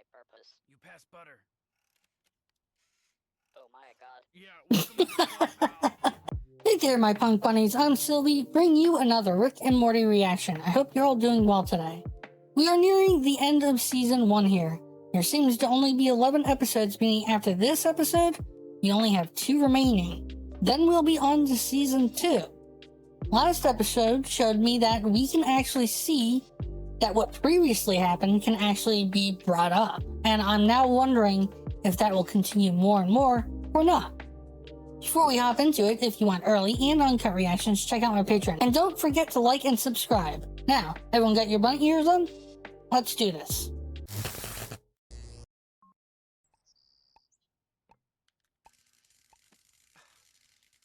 my purpose? You pass butter. Oh my god. Yeah, welcome to the club, pal. Hey there, my punk bunnies. I'm Silvy, bringing you another Rick and Morty reaction. I hope you're all doing well today. We are nearing the end of season 1 here. There seems to only be 11 episodes, meaning after this episode, we only have 2 remaining. Then we'll be on to season 2. Last episode showed me that we can actually see that what previously happened can actually be brought up. And I'm now wondering if that will continue more and more or not. Before we hop into it, if you want early and uncut reactions, check out my Patreon. And don't forget to like and subscribe. Now, everyone got your bunny ears on? Let's do this.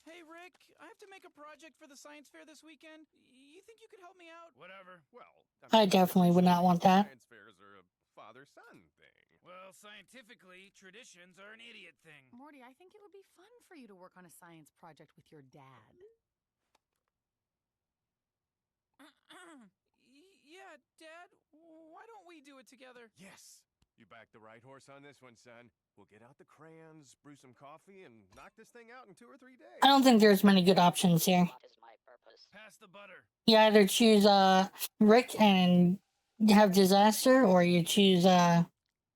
Hey, Rick, I have to make a project for the science fair this weekend. You think you could help me out? Whatever. Well, I definitely would not want that. Science fairs are a father-son thing. Well, scientifically, traditions are an idiot thing. Morty, I think it would be fun for you to work on a science project with your dad. Yeah, Dad, why don't we do it together? Yes. You backed the right horse on this one, son. We'll get out the crayons, brew some coffee, and knock this thing out in 2 or 3 days. I don't think there's many good options here. What is my purpose? Pass the butter. You either choose Rick and have disaster, or you choose the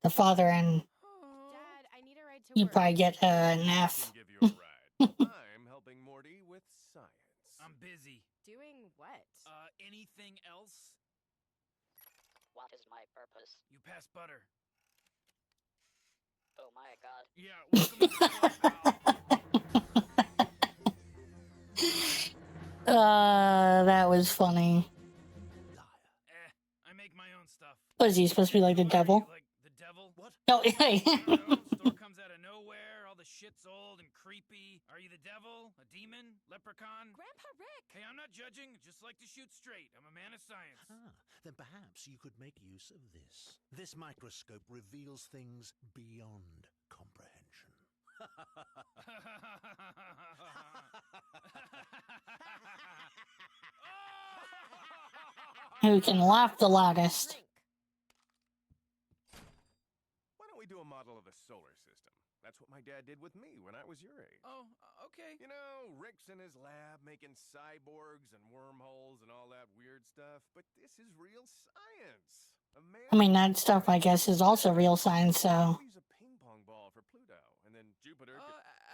father and Dad, I need a ride to you work. probably get an I F. can give you a ride. I'm helping Morty with science. I'm busy. Doing what? Anything else? What is my purpose? You pass butter. Oh my god. Yeah, welcome to the club, pal. That was funny. I make my own stuff. What is he supposed to be like the What are devil? you, like the devil? What? Oh, hey. I don't know, store comes out of nowhere, all the shit's old and creepy. Are you the devil? A demon? Leprechaun? Grandpa Rick! Hey, I'm not judging, just like to shoot straight. I'm a man of science. Then perhaps you could make use of this. This microscope reveals things beyond comprehension. Who can laugh the loudest? Drink. Why don't we do a model of the solar system? That's what my dad did with me when I was your age. Oh, okay. You know, Rick's in his lab making cyborgs and wormholes and all that weird stuff, but this is real science. A man I mean, that stuff, I guess, is also real science, so... use a ping pong ball for Pluto, and then Jupiter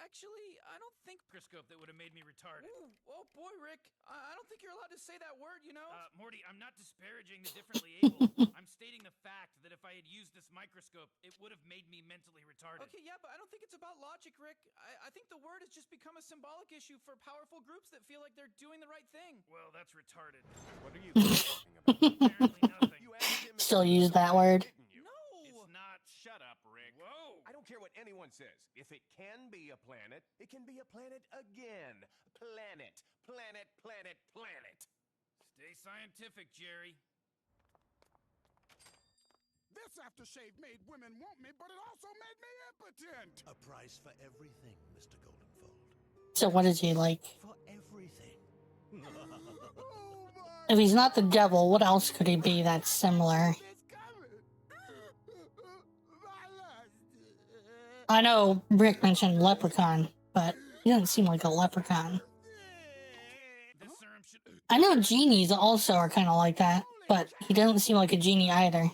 Actually, I don't think microscope that would have made me retarded. Ooh, oh boy, Rick, I don't think you're allowed to say that word, you know? Morty, I'm not disparaging the differently able. I'm stating the fact that if I had used this microscope, it would have made me mentally retarded. Okay, yeah, but I don't think it's about logic, Rick. I think the word has just become a symbolic issue for powerful groups that feel like they're doing the right thing. Well, that's retarded. What are you talking about? Apparently nothing. You asked him if Still it was use that science, word. didn't you? No! It's not. Shut up, Rick. Whoa! I don't care what anyone says. If it can be a planet, it can be a planet again. Planet, planet, planet, planet. Stay scientific, Jerry. This aftershave made women want me, but it also made me impotent. A price for everything, Mr. Goldenfold. So what is he like? For everything. Oh my If he's not the devil, what else could he be that's similar? it's coming. My last. I know Rick mentioned leprechaun, but he doesn't seem like a leprechaun. This serum should... I know genies also are kind of like that, but he doesn't seem like a genie either.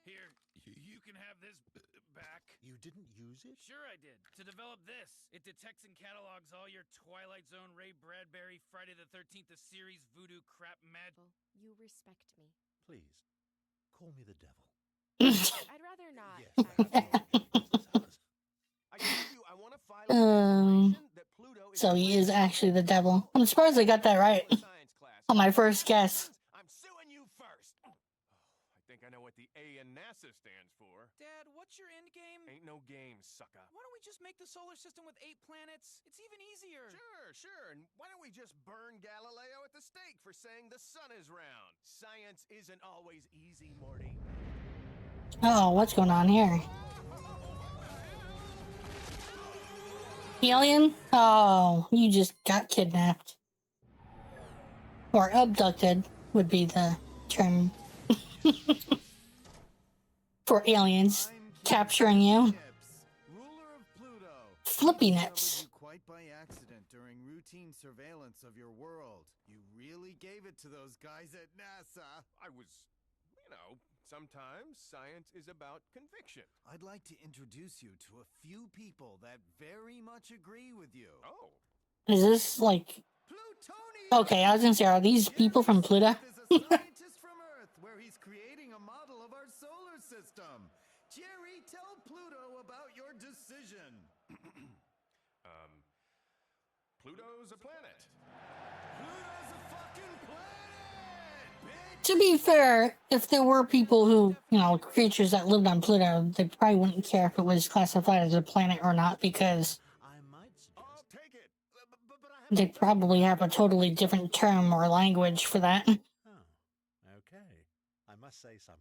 Here, you can have this back. You didn't use it? Sure I did. To develop this, it detects and catalogs all your Twilight Zone, Ray Bradbury, Friday the 13th, the series, voodoo, crap, mad... You respect me. Please, call me the devil. I'd rather not. Yes. I told you I want to file a declaration that Pluto is So he is a planet. actually the devil. I'm surprised I got that right Science class. on my first guess. I'm suing you first. Oh, I think I know what the A in NASA stands for. Dad, what's your end game? Ain't no game, sucker. Why don't we just make the solar system with 8 planets? It's even easier. Sure. And why don't we just burn Galileo at the stake for saying the sun is round? Science isn't always easy, Morty. Oh, what's going on here? Alien? Oh, you just got kidnapped. Or abducted would be the term. for aliens capturing you. Ruler of Pluto. Flippy Discovered nips. you quite by accident during routine surveillance of your world. You really gave it to those guys at NASA. I was, sometimes science is about conviction. I'd like to introduce you to a few people that very much agree with you. Oh, Is this like... Plutonian! Okay, I was gonna say, are these people from Pluto? Is a scientist from Earth, where he's creating a model of our solar system. Jerry, tell Pluto about your decision. Pluto's a planet. Pluto's a fucking planet, bitch! To be fair, if there were people who, creatures that lived on Pluto, they probably wouldn't care if it was classified as a planet or not, because I might suggest. I'll take it. But I have they probably have a totally different term or language for that. Oh, okay. I must say, Summer,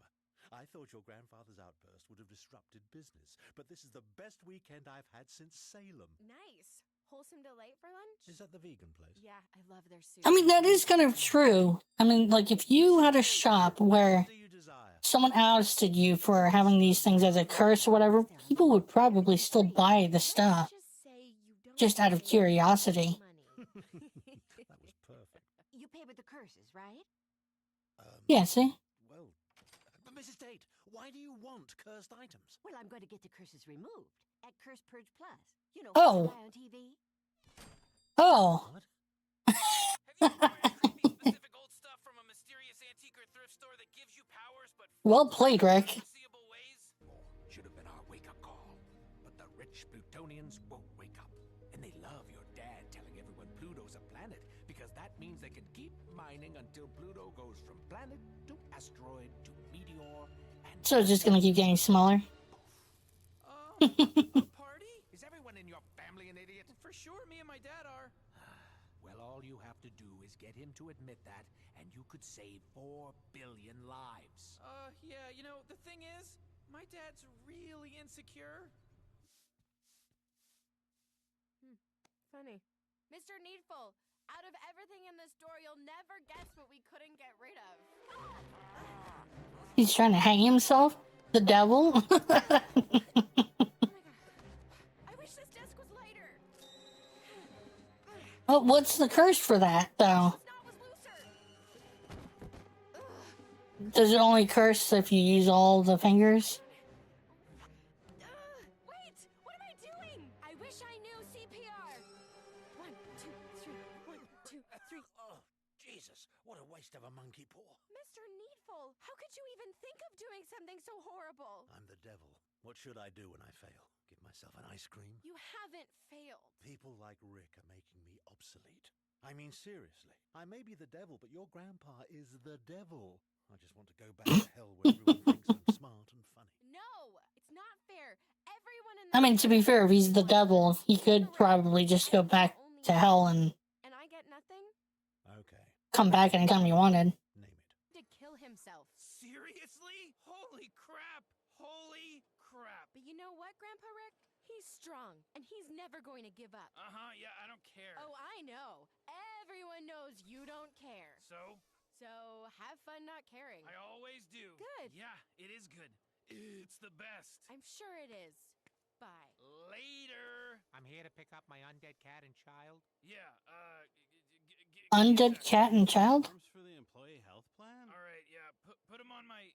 I thought your grandfather's outburst would have disrupted business, but this is the best weekend I've had since Salem. Nice. Wholesome delight for lunch? Is that the vegan place? Yeah, I love their soup. I mean, that is kind of true. I mean, like, if you had a shop where What do you desire? someone ousted you for having these things as a curse or whatever, people would probably still buy the stuff, Just say you don't just out of pay curiosity. money. That was perfect. You pay with the curses, right? Yeah, see? Well, but Mrs. Tate, why do you want cursed items? Well, I'm going to get the curses removed at Curse Purge Plus. You know, Oh. what you buy on TV. Oh. What? Have you acquired creepy specific old stuff from a mysterious antique or thrift store that gives you powers but Well played, Rick. unforeseeable ways? Should have been our wake-up call. But the rich Plutonians won't wake up. And they love your dad telling everyone Pluto's a planet, because that means they can keep mining until Pluto goes from planet to asteroid to meteor and... So it's just gonna keep getting smaller. A party? Is everyone in your family an idiot? For sure, me and my dad are. Well, all you have to do is get him to admit that, and you could save 4 billion lives. Yeah, the thing is, my dad's really insecure. Funny. Mr. Needful, out of everything in this store, you'll never guess what we couldn't get rid of. He's trying to hang himself? The devil? Oh my god. I wish this desk was lighter. Oh, what's the curse for that, though? This knot was looser. Does it only curse if you use all the fingers? Wait! What am I doing? I wish I knew CPR. 1, 2, 3. 1, 2, 3. Oh, Jesus, what a waste of a monkey paw. Mr. Needful, how could you even think of doing something so horrible? I'm the devil. What should I do when I fail? Give myself an ice cream? You haven't failed. People like Rick are making me obsolete. I mean, seriously. I may be the devil, but your grandpa is the devil. I just want to go back to hell where everyone thinks I'm smart and funny. No, it's not fair. Everyone in I mean, to be fair, if he's the devil, he could probably just go back to hell and And I get nothing? Okay, come back anytime he wanted. name it. To kill himself. Seriously? Holy crap! Holy crap! But you know what, Grandpa Rick? He's strong, and he's never going to give up. Yeah, I don't care. Oh, I know. Everyone knows you don't care. So? So, have fun not caring. I always do. Good. Yeah, it is good. It's the best. I'm sure it is. Bye. Later. I'm here to pick up my undead cat and child. Yeah, Undead cat and child? Forms for the employee health plan? All right, yeah. Put him on my...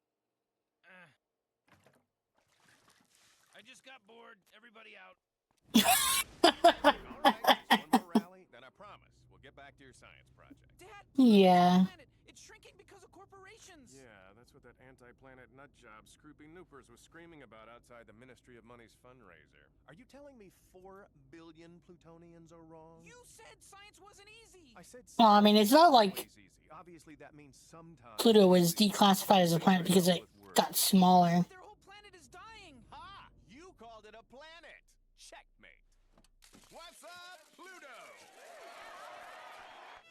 I just got bored. Everybody out. All right, one more rally, then I promise we'll get back to your science project. Dad, Yeah. planet. It's shrinking because of corporations. Yeah, that's what that anti-planet nut job Scroopy Noopers was screaming about outside the Ministry of Money's fundraiser. Are you telling me 4 billion Plutonians are wrong? You said science wasn't easy. I said Well, I mean, it's not like always easy. Obviously, that means sometimes Pluto was declassified as a planet because it got smaller. Their whole planet is dying. Ha! You called it a planet. Checkmate. What's up, Pluto?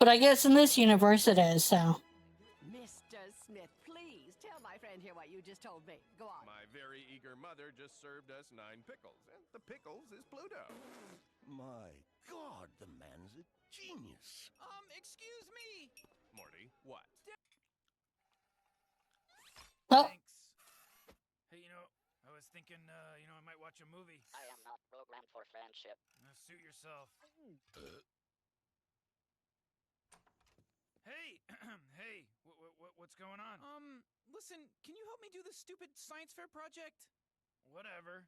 But I guess in this universe it is, so. Mr. Smith, please tell my friend here what you just told me. Go on. My very eager mother just served us 9 pickles, and the pickles is Pluto. My God, the man's a genius. Excuse me. Morty, what? Oh, Thanks. Hey, thinking, I might watch a movie. I am not programmed for friendship. Suit yourself. Hey, hey, what's going on? Listen, can you help me do this stupid science fair project? Whatever.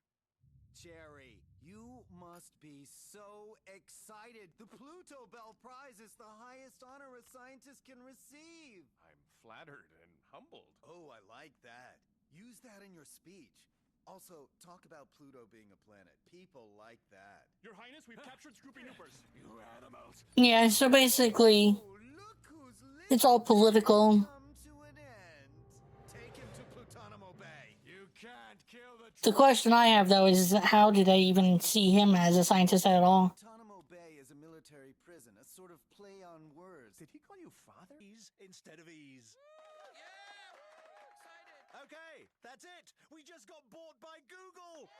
Jerry, you must be so excited. The Pluto Bell Prize is the highest honor a scientist can receive. I'm flattered and humbled. Oh, I like that. Use that in your speech. Also, talk about Pluto being a planet. People like that. Your Highness, we've captured Scroopy Noopers. You animals. Yeah, so basically, it's all political. Take him to Plutonimo Bay. You can't kill The question I have, though, is how do they even see him as a scientist at all? Plutonimo Bay is a military prison, a sort of play on words. Did he call you father? Ease instead of ease. Okay, that's it. We just got bought by Google.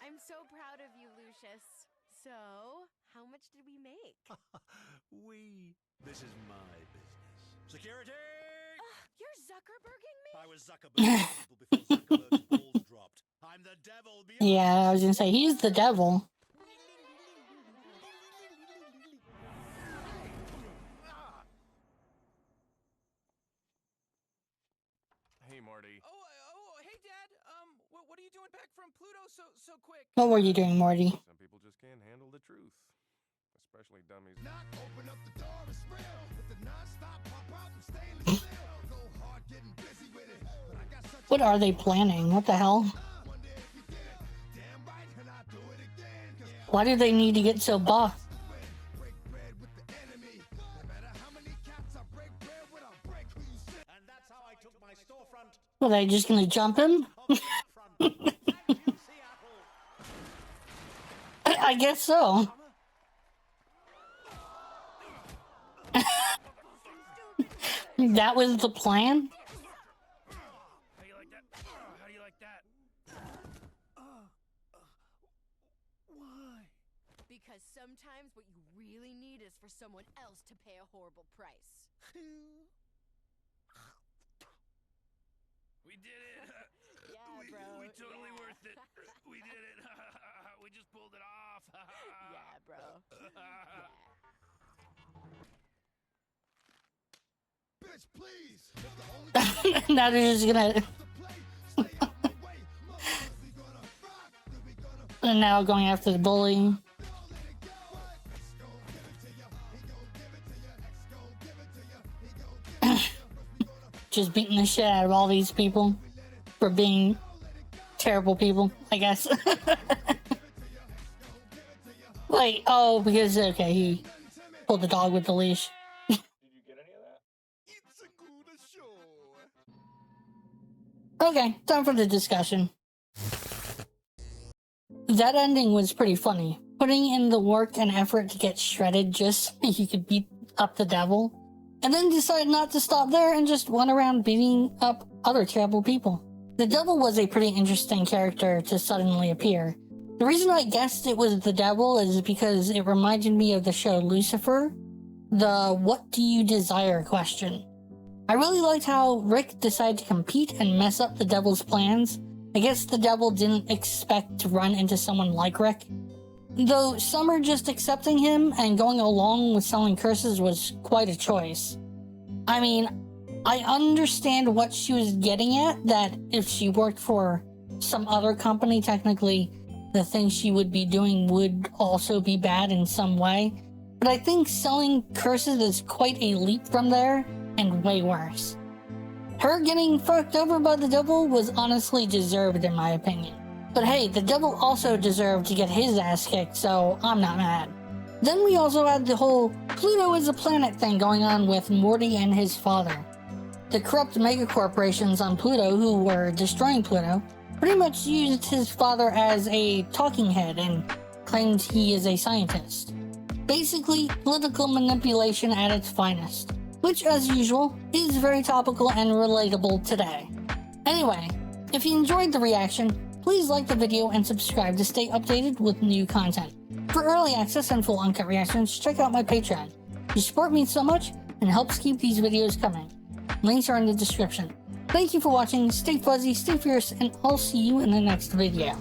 I'm so proud of you, Lucius. So, how much did we make? This is my business. Security! You're Zuckerberging me? I was Zuckerberg before Zuckerberg's balls dropped. I'm the devil. Yeah, I was gonna say, he's the devil. Hey, Morty. Hey, Dad. What are you doing back from Pluto so quick? What were you doing, Morty? Some people just can't handle the truth. Especially dummies. Knock, open up the door, it's real. With the non-stop pop out and stainless steel. Go hard, getting busy with it. But I got such What are they planning? What the hell? wonder if you did it. Damn right, and I do it again. 'Cause Why do they need to get so buff? break bread with the enemy. No matter how many cats I break bread with, I'll break who you sit. And that's how I took my storefront. Were they just gonna jump him? I guess so. That was the plan? How do you like that? How do you like that? Why? Because sometimes what you really need is for someone else to pay a horrible price. We did it. Yeah, bro. We totally yeah. worth it. We did it. We just pulled it off. Yeah, bro. Yeah. Bitch, please. If the only Now they're just gonna... to play, stay out my way. My pussy gonna rock. Then we gonna And now going after the bully. let it go. X gon' give it to ya. He gon' give it to ya. X gon' give it to ya. He gon' give it to ya. Just beating the shit out of all these people for being terrible people, I guess. Wait, oh, because, okay, he pulled the dog with the leash. Did you get any of that? It's a good show. Okay, time for the discussion. That ending was pretty funny. Putting in the work and effort to get shredded just so he could beat up the devil, and then decide not to stop there and just went around beating up other terrible people. The devil was a pretty interesting character to suddenly appear. The reason I guessed it was the devil is because it reminded me of the show Lucifer, the "what do you desire" question. I really liked how Rick decided to compete and mess up the devil's plans. I guess the devil didn't expect to run into someone like Rick. Though Summer just accepting him and going along with selling curses was quite a choice. I mean, I understand what she was getting at, that if she worked for some other company, technically the things she would be doing would also be bad in some way. But I think selling curses is quite a leap from there, and way worse. Her getting fucked over by the devil was honestly deserved in my opinion. But hey, the devil also deserved to get his ass kicked, so I'm not mad. Then we also had the whole Pluto is a planet thing going on with Morty and his father. The corrupt megacorporations on Pluto who were destroying Pluto pretty much used his father as a talking head and claimed he is a scientist. Basically, political manipulation at its finest, which as usual is very topical and relatable today. Anyway, if you enjoyed the reaction, please like the video and subscribe to stay updated with new content. For early access and full uncut reactions, check out my Patreon. Your support means so much and helps keep these videos coming. Links are in the description. Thank you for watching, stay fuzzy, stay fierce, and I'll see you in the next video.